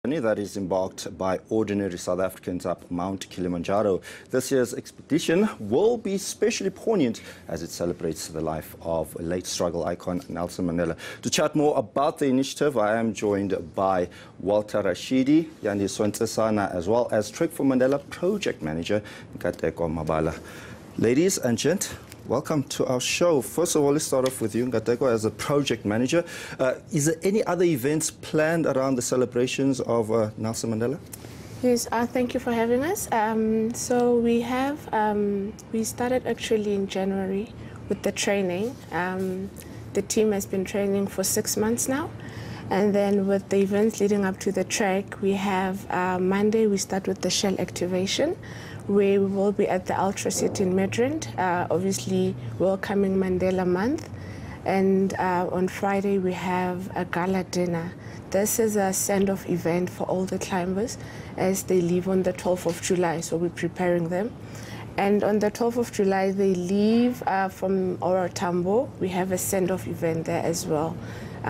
That is embarked by ordinary South Africans up Mount Kilimanjaro. This year's expedition will be especially poignant as it celebrates the life of late struggle icon Nelson Mandela. To chat more about the initiative, I am joined by Walter Rashidi, Yandi Swentesana, as well as Trek for Mandela Project Manager Nkateko Mabala. Ladies and gents, welcome to our show. First of all, let's start off with you, Nkateko, as a project manager. Is there any other events planned around the celebrations of Nelson Mandela? Yes, thank you for having us. So we started actually in January with the training. The team has been training for 6 months now. And then with the events leading up to the trek, we have Monday, we start with the shell activation, where we will be at the Ultra City in Midrand, obviously welcoming Mandela Month. And on Friday, we have a gala dinner. This is a send-off event for all the climbers as they leave on the 12th of July, so we're preparing them. And on the 12th of July, they leave from Orotambo. We have a send-off event there as well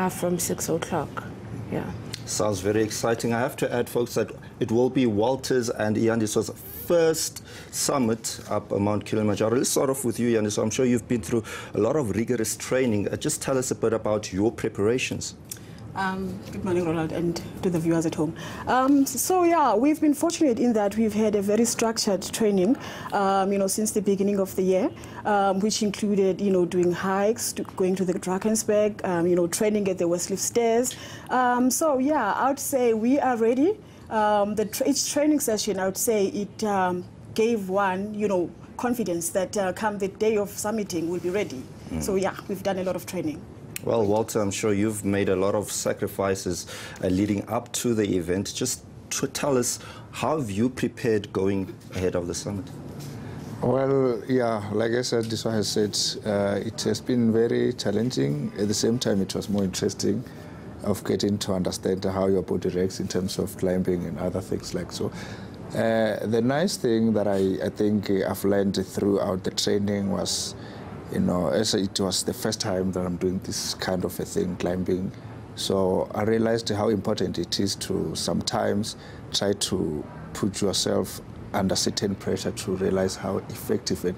from 6 o'clock. Yeah. Sounds very exciting. I have to add, folks, that it will be Walter's and Iyandiso's first summit up Mount Kilimanjaro. Let's start off with you, Iyandiso. I'm sure you've been through a lot of rigorous training. Just tell us a bit about your preparations. Good morning, Ronald, and to the viewers at home. So yeah, we've been fortunate in that we've had a very structured training, since the beginning of the year, which included, doing hikes, going to the Drakensberg, training at the Westcliff Stairs. So yeah, I would say we are ready. Each training session, I would say it gave one, confidence that come the day of summiting, we'll be ready. So yeah, we've done a lot of training. Well, Walter, I'm sure you've made a lot of sacrifices leading up to the event. Just to tell us, how have you prepared going ahead of the summit? Well, yeah, like I said, this one has said, it has been very challenging. At the same time, it was more interesting of getting to understand how your body reacts in terms of climbing and other things like so. The nice thing that I think I've learned throughout the training was, as it was the first time that I'm doing this kind of a thing, climbing. So I realized how important it is to sometimes try to put yourself under certain pressure to realize how effective and,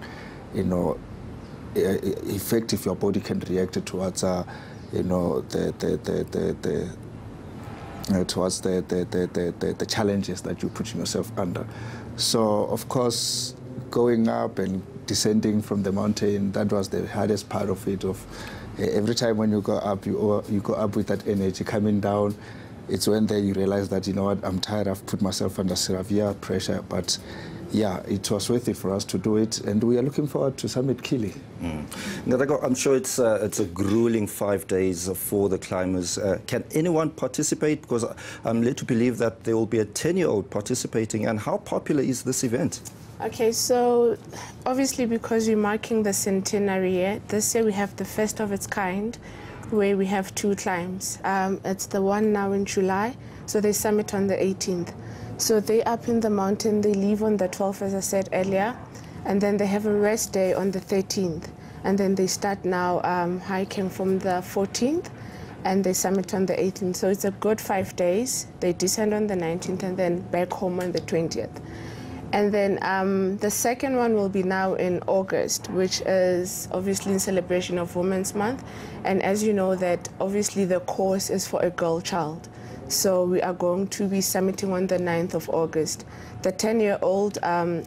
effective your body can react towards, the challenges that you're putting yourself under. So of course, going up and descending from the mountain, that was the hardest part of it. Every time when you go up, you go up with that energy. Coming down, it's when then you realize that, I'm tired, I've put myself under severe pressure. But yeah, it was worth it for us to do it, and we are looking forward to Summit Kili. I'm sure it's a grueling 5 days for the climbers. Can anyone participate? Because I'm led to believe that there will be a 10-year-old participating. And how popular is this event? Okay, so obviously because we're marking the centenary year, this year we have the first of its kind, where we have 2 climbs. It's the one now in July, so they summit on the 18th. So they up in the mountain, they leave on the 12th, as I said earlier, and then they have a rest day on the 13th. And then they start now hiking from the 14th, and they summit on the 18th. So it's a good 5 days. They descend on the 19th and then back home on the 20th. And then the second one will be now in August, which is obviously in celebration of Women's Month. And as you know, that obviously the course is for a girl child. So we are going to be summiting on the 9th of August. The 10-year-old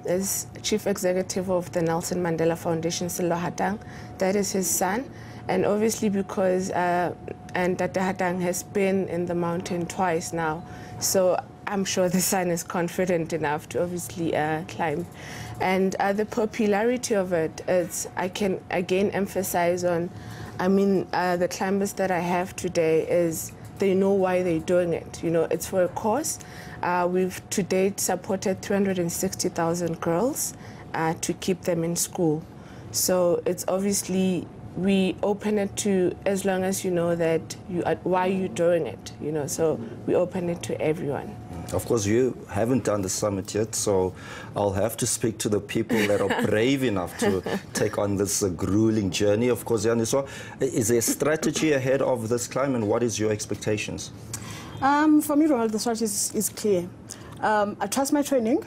is Chief Executive of the Nelson Mandela Foundation, Sello Hatang. That is his son. And obviously because Tate Hatang has been in the mountain twice now, so I'm sure the son is confident enough to obviously climb. And the popularity of it is, I can again emphasize on, the climbers that I have today is they know why they're doing it. It's for a cause. We've to date supported 360,000 girls to keep them in school. So it's obviously, we open it to, as long as you know that why you're doing it, so we open it to everyone. Of course, you haven't done the summit yet, so I'll have to speak to the people that are brave enough to take on this grueling journey. Of course, Iyandiso, is there a strategy ahead of this climb, and what is your expectations? For me, Ronald, the strategy is clear. I trust my training.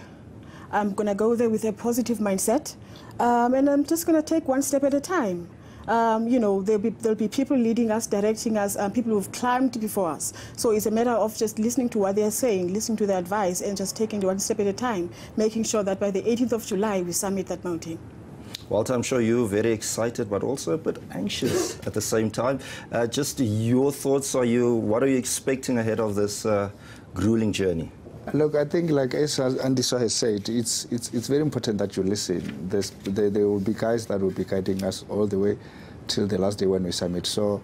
I'm going to go there with a positive mindset, and I'm just going to take one step at a time. You know, there'll be people leading us, directing us, people who've climbed before us. So it's a matter of just listening to what they're saying, listening to their advice, and just taking one step at a time, making sure that by the 18th of July, we summit that mountain. Walter, I'm sure you're very excited, but also a bit anxious at the same time. Just your thoughts, what are you expecting ahead of this grueling journey? Look, I think, like as Andy has said, it's very important that you listen. There will be guys that will be guiding us all the way till the last day when we summit. So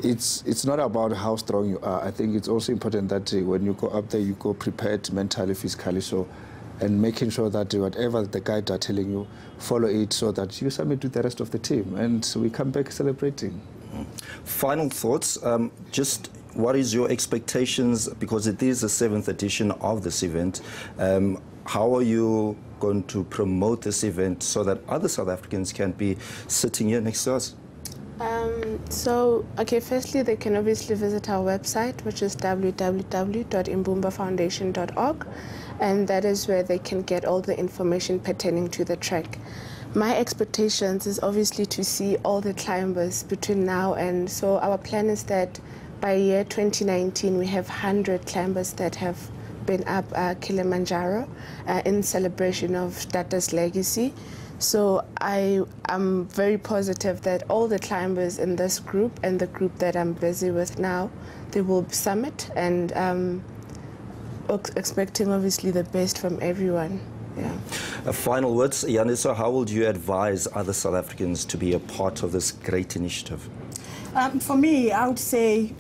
it's not about how strong you are. I think it's also important that when you go up there, you go prepared mentally, physically, and making sure that whatever the guides are telling you, follow it so that you submit with the rest of the team. And we come back celebrating. Final thoughts, just what is your expectations, because it is the 7th edition of this event. How are you going to promote this event so that other South Africans can be sitting here next to us? Firstly, they can obviously visit our website, which is www.imbumbafoundation.org, and that is where they can get all the information pertaining to the trek. My expectations is obviously to see all the climbers between now and, so our plan is that by year 2019 we have 100 climbers that have been up Kilimanjaro in celebration of Tata's legacy. So I am very positive that all the climbers in this group and the group that I'm busy with now, they will summit, and expecting obviously the best from everyone. Yeah. Final words, Yanisa, how would you advise other South Africans to be a part of this great initiative? For me, I would say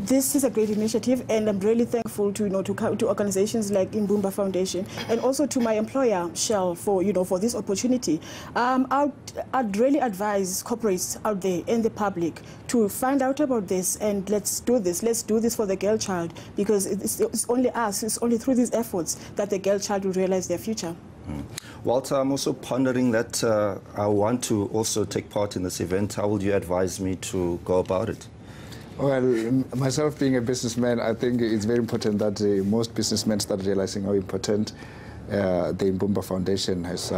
this is a great initiative, and I'm really thankful to to organizations like Imbumba Foundation, and also to my employer Shell for for this opportunity. I'd really advise corporates out there and the public to find out about this, and let's do this. Let's do this for the girl child, because it's only us. It's only through these efforts that the girl child will realize their future. Walter, I'm also pondering that I want to also take part in this event. How would you advise me to go about it? Well, myself being a businessman, I think it's very important that most businessmen start realizing how important the Imbumba Foundation has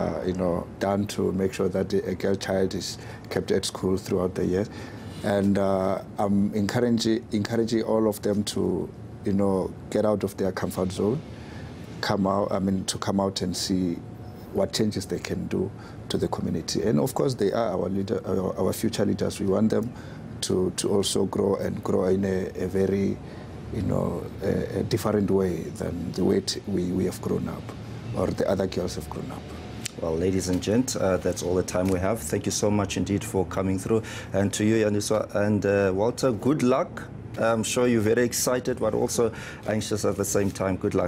done to make sure that a girl child is kept at school throughout the year. And I'm encouraging all of them to get out of their comfort zone, come out and see what changes they can do to the community. And of course, they are our future leaders. We want them to also grow in a very a different way than the way we have grown up, or the other girls have grown up. Well, ladies and gents, that's all the time we have. Thank you so much indeed for coming through. And to you, Yanisa and Walter, good luck. I'm sure you're very excited, but also anxious at the same time. Good luck.